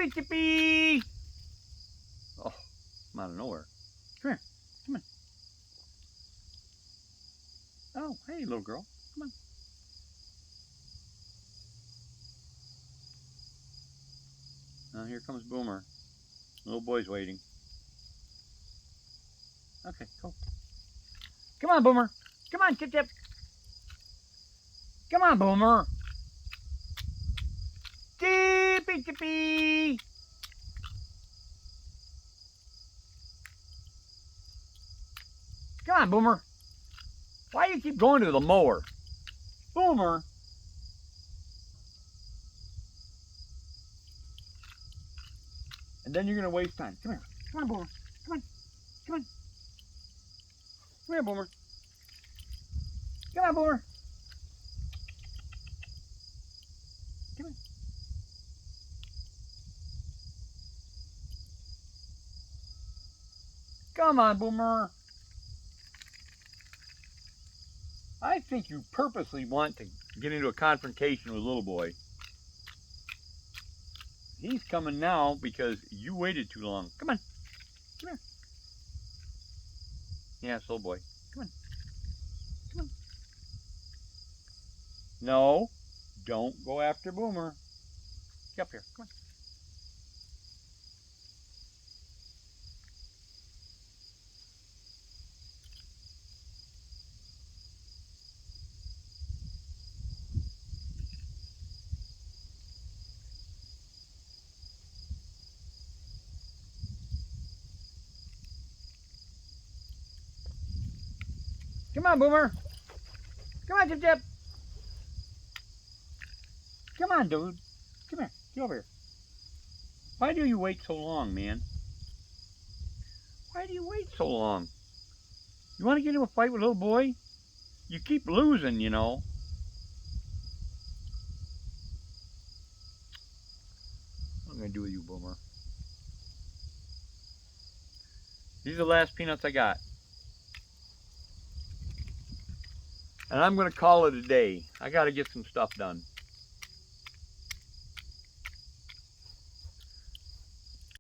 Chippy, Chippy! Oh, I'm out of nowhere. Come here. Come on. Oh, hey, little girl. Come on. Now here comes Boomer. Little boy's waiting. Okay, cool. Come on, Boomer. Come on, Chip Chip. Come on, Boomer. Chippy, Chippy. Come on, Boomer. Why do you keep going to the mower? Boomer. And then you're going to waste time. Come here. Come on, Boomer. Come on. Come on. Come here, Boomer. Come on, Boomer. Come on. Come on, Boomer. I think you purposely want to get into a confrontation with little boy. He's coming now because you waited too long. Come on. Come here. Yes, little boy. Come on. Come on. No, don't go after Boomer. Get up here. Come on. Come on, Boomer. Come on, Chip Chip. Come on, dude. Come here. Get over here. Why do you wait so long, man? Why do you wait so long? You want to get into a fight with a little boy? You keep losing, you know. What am I going to do with you, Boomer? These are the last peanuts I got. And I'm going to call it a day. I got to get some stuff done.